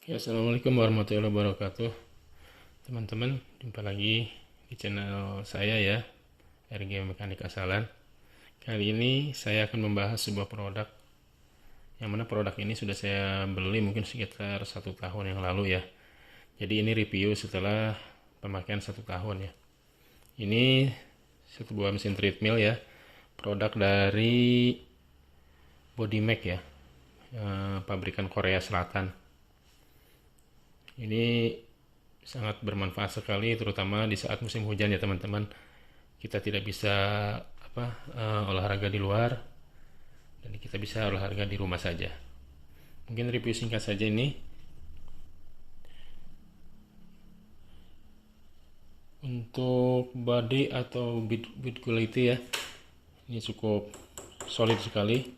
Ya, Assalamualaikum warahmatullahi wabarakatuh. Teman-teman, jumpa lagi di channel saya ya, RG Mekanik Asalan. Kali ini saya akan membahas sebuah produk, yang mana produk ini sudah saya beli mungkin sekitar 1 tahun yang lalu ya. Jadi ini review setelah pemakaian 1 tahun ya. Ini sebuah mesin treadmill ya, produk dari Bodymac ya, pabrikan Korea Selatan. Ini sangat bermanfaat sekali, terutama di saat musim hujan ya teman-teman. Kita tidak bisa olahraga di luar, dan kita bisa olahraga di rumah saja. Mungkin review singkat saja ini. Untuk body atau build quality ya, ini cukup solid sekali,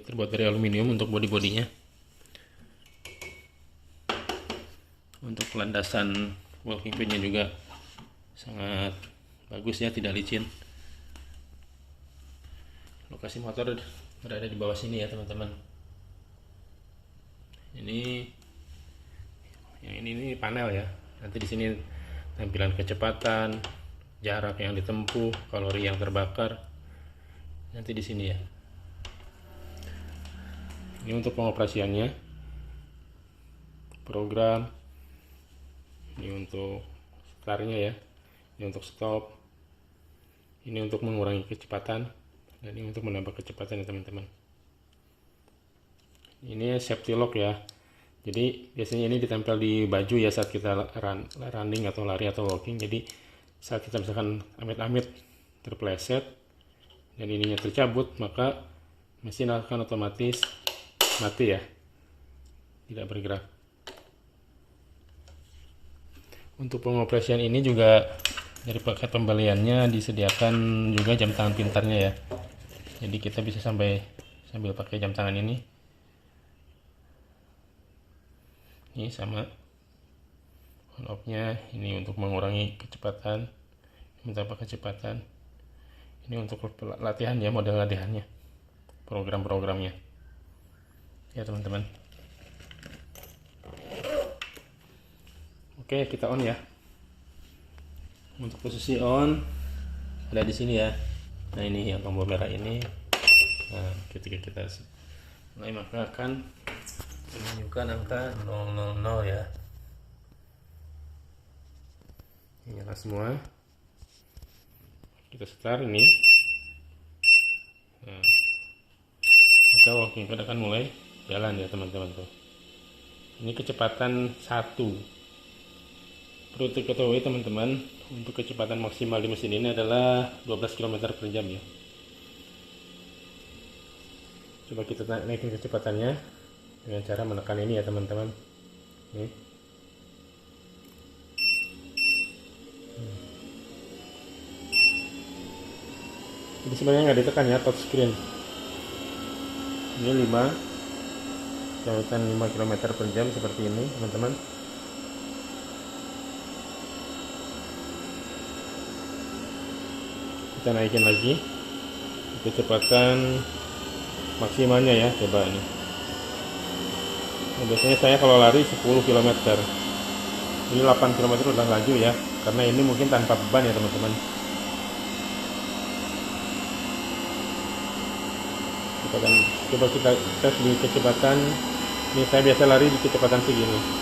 terbuat dari aluminium untuk bodinya. Untuk landasan walking pad-nya juga sangat bagus ya, tidak licin. Lokasi motor berada di bawah sini ya teman-teman. Ini panel ya. Nanti di sini tampilan kecepatan, jarak yang ditempuh, kalori yang terbakar. Nanti di sini ya. Ini untuk pengoperasiannya. Program. Ini untuk startnya ya, ini untuk stop, ini untuk mengurangi kecepatan, dan ini untuk menambah kecepatan ya teman-teman. Ini safety lock ya, jadi biasanya ini ditempel di baju ya saat kita running atau lari atau walking. Jadi saat kita misalkan amit-amit terpleset dan ininya tercabut, maka mesin akan otomatis mati ya, tidak bergerak. Untuk pengoperasian ini juga dari paket pembeliannya disediakan juga jam tangan pintarnya ya. Jadi kita bisa sambil pakai jam tangan ini. Ini sama on off-nya, ini untuk mengurangi kecepatan, menambah kecepatan. Ini untuk latihan ya, model latihannya, program-programnya. Ya teman-teman. Oke, kita on ya. Untuk posisi on ada di sini ya. Nah, ini yang tombol merah ini. Nah, ketika kita mulai, maka akan menunjukkan angka 000 ya. Ini nyala semua. Kita start ini. Nah, maka walking pad akan mulai jalan ya teman-teman tuh. Ini kecepatan 1. Perlu diketahui teman-teman, untuk kecepatan maksimal di mesin ini adalah 12 km per jam ya. Coba kita naikin kecepatannya dengan cara menekan ini ya teman-teman. Jadi sebenarnya nggak ditekan ya, touchscreen. Ini 5 km per jam seperti ini teman-teman. Kita naikin lagi kecepatan maksimalnya ya, coba ini. Nah, biasanya saya kalau lari 10 km, ini 8 km udah laju ya, karena ini mungkin tanpa beban ya teman-teman. Coba kita tes di kecepatan ini. Saya biasa lari di kecepatan segini.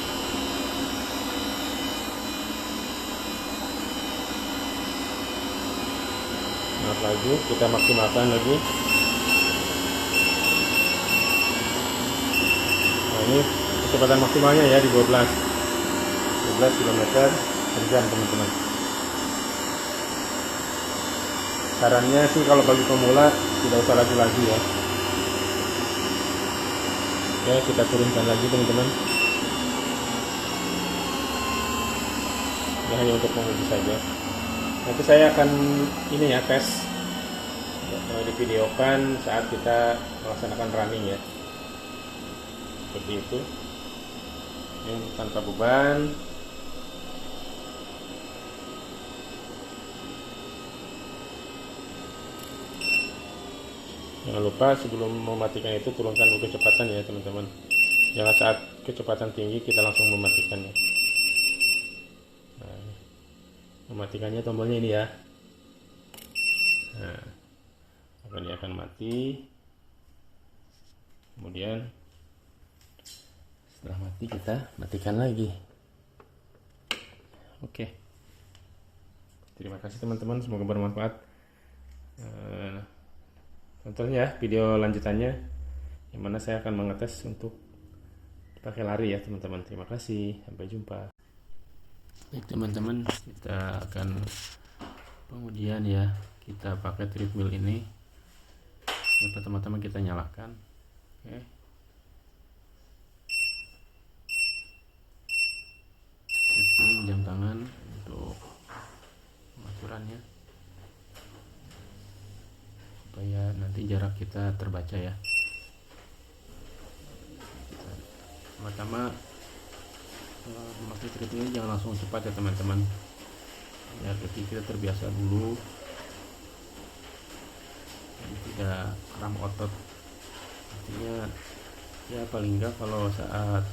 Lagi kita maksimalkan lagi. Nah, ini kecepatan maksimalnya ya di 12 km per jam teman-teman. Sarannya sih kalau bagi pemula tidak usah lagi ya. Oke, kita turunkan lagi teman-teman. Ini hanya untuk menguji saja. Nanti saya akan ini ya, tes divideokan saat kita melaksanakan running ya, seperti itu. Ini tanpa beban. Jangan lupa sebelum mematikan itu turunkan kecepatan ya teman-teman. Jangan saat kecepatan tinggi kita langsung mematikannya. Nah, mematikannya tombolnya ini ya. Nah, maka dia akan mati. Kemudian setelah mati kita matikan lagi. Oke. Terima kasih teman-teman, semoga bermanfaat. Tonton ya video lanjutannya, yang mana saya akan mengetes untuk pakai lari ya teman-teman. Terima kasih, sampai jumpa. Baik teman-teman, kita akan kemudian ya kita pakai treadmill ini. Yang pertama-tama kita nyalakan. Oke. Setting jam tangan untuk pengaturannya supaya nanti jarak kita terbaca ya. Pertama memakai treadmill ini jangan langsung cepat ya teman-teman, ya kita terbiasa dulu, jadi tidak kram otot. Artinya ya paling enggak kalau saat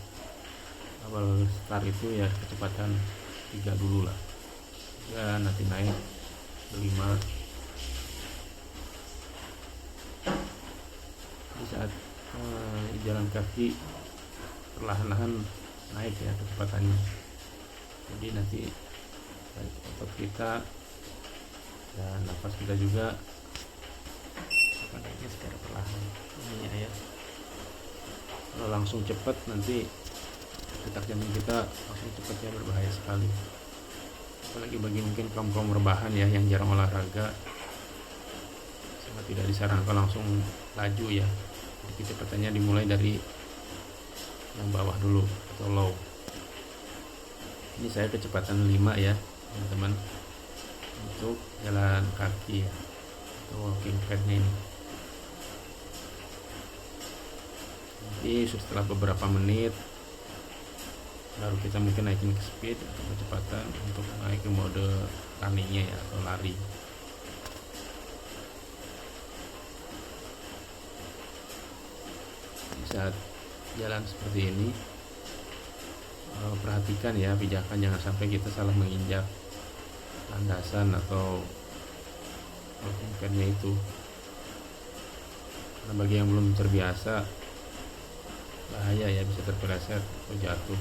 awal start itu ya kecepatan 3 dulu lah, ya nanti naik ke 5. Di saat jalan kaki perlahan-lahan naik ya kecepatannya, jadi nanti baik otot kita dan nafas kita juga akan naiknya secara perlahan ini ya. Kalau langsung cepat nanti detak jantung kita langsung cepat ya, berbahaya sekali, apalagi bagi mungkin kaum rebahan ya yang jarang olahraga, sangat tidak disarankan langsung laju ya. Jadi kecepatannya dimulai dari yang bawah dulu atau low. Ini saya kecepatan 5 ya teman-teman untuk jalan kaki ya, atau walking pad-nya ini. Nanti setelah beberapa menit baru kita mungkin naikin ke speed atau kecepatan untuk naik ke mode runningnya ya, atau lari. Di saat jalan seperti ini, perhatikan ya, pijakan jangan sampai kita salah menginjak landasan atau walking pad-nya itu. Karena bagi yang belum terbiasa, bahaya ya, bisa terpeleset atau jatuh.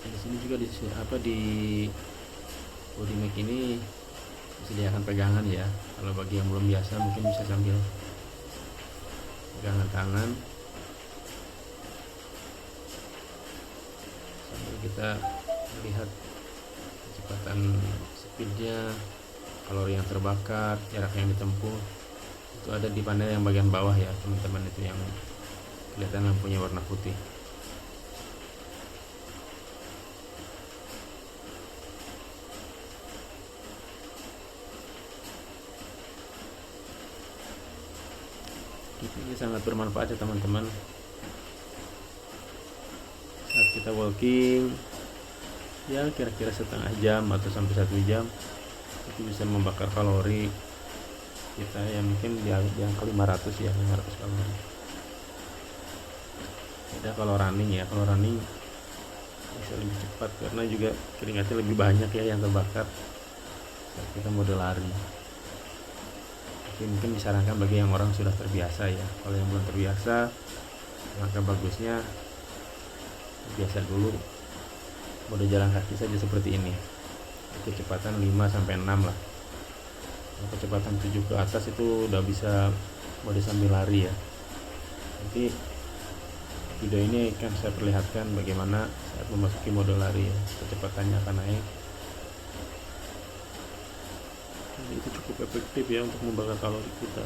Di sini juga di body mat ini disediakan pegangan ya. Kalau bagi yang belum biasa mungkin bisa sambil pegangan tangan sambil kita melihat kecepatan speednya, kalori yang terbakar, jarak yang ditempuh. Itu ada di panel yang bagian bawah ya teman-teman, itu yang kelihatan lampunya warna putih. Ini sangat bermanfaat ya teman-teman. Saat kita walking ya kira-kira setengah jam atau sampai 1 jam, itu bisa membakar kalori kita ya, mungkin di angka 500 ya, 500 kalori. Beda kalau running ya, kalau running bisa lebih cepat karena juga keringatnya lebih banyak ya yang terbakar saat kita mode lari. Jadi mungkin disarankan bagi yang orang sudah terbiasa ya. Kalau yang belum terbiasa, maka bagusnya biasa dulu mode jalan kaki saja seperti ini, kecepatan 5-6 lah. Nah, kecepatan 7 ke atas itu udah bisa mode sambil lari ya. Nanti video ini akan saya perlihatkan bagaimana saat memasuki mode lari ya, kecepatannya akan naik. Jadi itu cukup efektif ya untuk membakar kalori kita.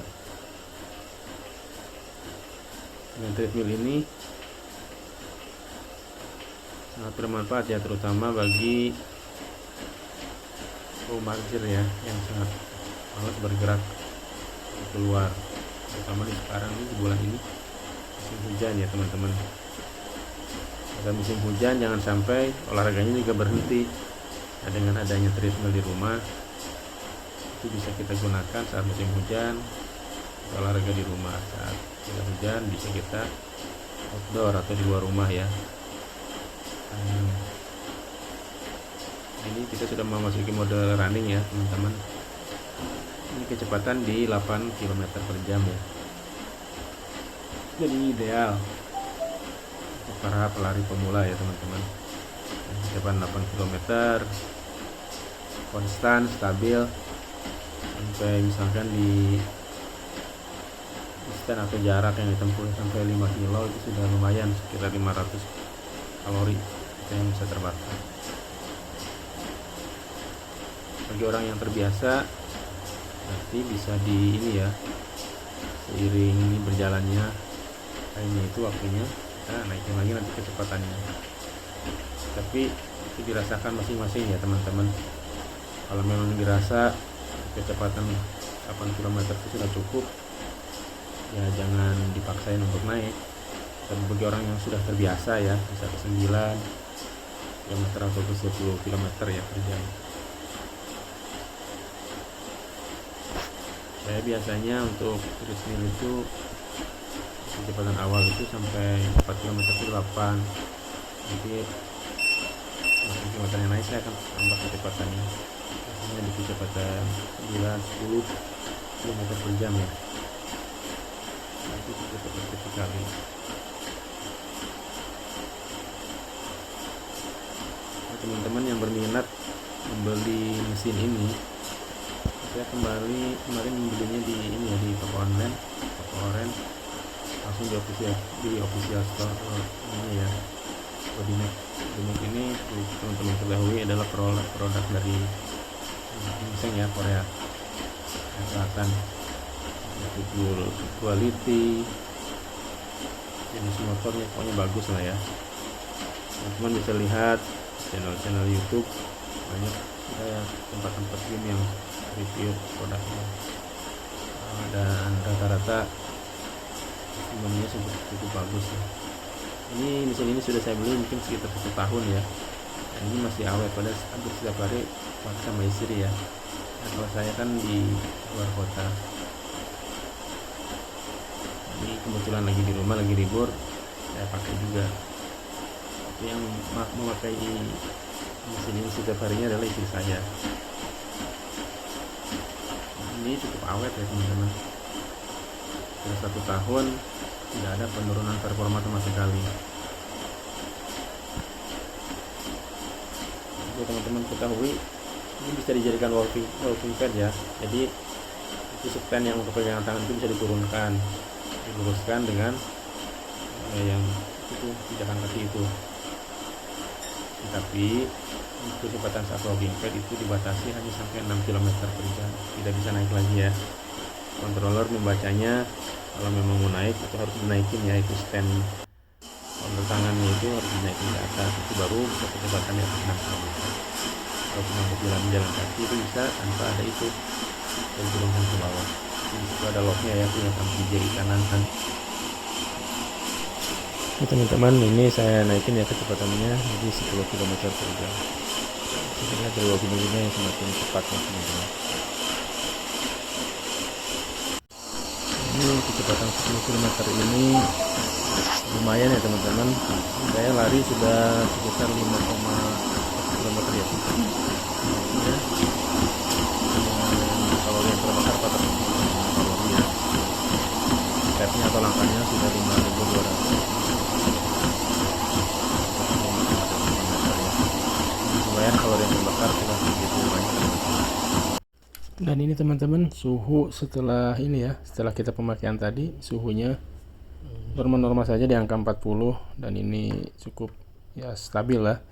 Dengan treadmill ini sangat bermanfaat ya, terutama bagi kaum marger ya yang sangat malas bergerak keluar, terutama di sekarang ini, di bulan ini musim hujan ya teman-teman. Pada musim hujan jangan sampai olahraganya juga berhenti. Nah, dengan adanya treadmill di rumah itu bisa kita gunakan saat musim hujan olahraga di rumah. Saat tidak hujan bisa kita outdoor atau di luar rumah ya. Ini kita sudah memasuki mode running ya teman-teman. Ini kecepatan di 8 km per jam ya. Jadi ideal untuk para pelari pemula ya teman-teman. Kecepatan 8 km konstan, stabil, sampai misalkan di distance atau jarak yang ditempuh sampai 5 kilo itu sudah lumayan, sekitar 500 kalori yang bisa terbakar. Bagi orang yang terbiasa nanti bisa di ini ya, seiring berjalannya ini itu waktunya kita naikin lagi nanti kecepatannya, tapi itu dirasakan masing-masing ya teman-teman. Kalau memang dirasa kecepatan 8 km itu sudah cukup ya, jangan dipaksain untuk naik. Dan bagi orang yang sudah terbiasa ya, bisa ke 9 km atau ke 10 km ya per jam. Saya biasanya untuk treadmill itu kecepatan awal itu sampai 4 km ke 8, nanti kecepatannya naik saya akan tambah kecepatannya, biasanya di kecepatan 9-10 km per jam ya. Itu cukup efektif sekali. Nah, teman-teman yang berminat membeli mesin ini, saya kemarin membelinya di ini ya, di toko online, toko oren, langsung di official store ini ya, Bodimek. Bodimek ini teman-teman ketahui adalah produk dari ginseng ya, Korea Selatan. Good quality, jenis motornya pokoknya bagus lah ya. Teman-teman bisa lihat channel YouTube, banyak ya tempat-tempat game yang review produknya, dan rata-rata semuanya cukup bagus ya. Ini mesin ini sudah saya beli mungkin sekitar 1 tahun ya, dan ini masih awet, pada hampir setiap hari pakai sama istri ya. Nah, kalau saya kan di luar kota, ini kebetulan lagi di rumah, lagi libur, saya pakai juga. Tapi yang memakai mesin ini setiap harinya adalah istri saya. Ini cukup awet ya teman-teman, sudah 1 tahun tidak ada penurunan performa sama sekali. Jadi teman-teman ketahui, ini bisa dijadikan walking pad ya. Jadi itu stand yang untuk pegangan tangan itu bisa diturunkan, diluruskan dengan yang itu pijakan kaki itu. Tapi kecepatan saat walking pad itu dibatasi hanya sampai 6 km per jam, tidak bisa naik lagi ya. Controller membacanya kalau memang mau naik itu harus dinaikin ya, itu stand kontrol tangannya itu harus dinaikin ke atas, itu baru bisa kecepatan di atas 6 km. Kalau cuma jalan kaki itu bisa tanpa ada itu, dan turunkan ke bawah. Itu ada locknya ya, punya di jari kanan kan. Teman-teman, ini saya naikin ya kecepatannya jadi 10 km per jam. Sebenarnya dari walking-nya yang semakin cepat ya teman-teman. Ini kecepatan 10 km ini lumayan ya teman-teman. Saya lari sudah sekitar 5,1 km ya. Kalori yang terbakar 400 kalori ya. Stepnya atau langkahnya sudah 5.200. Lumayan kalori yang terbakar sudah begitu banyak. Dan ini teman-teman suhu setelah ini ya, setelah kita pemakaian tadi, suhunya normal-normal saja di angka 40, dan ini cukup ya stabil lah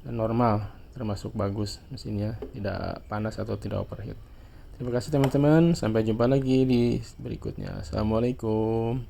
dan normal, termasuk bagus mesinnya, tidak panas atau tidak overheat. Terima kasih teman-teman, sampai jumpa lagi di berikutnya. Assalamualaikum.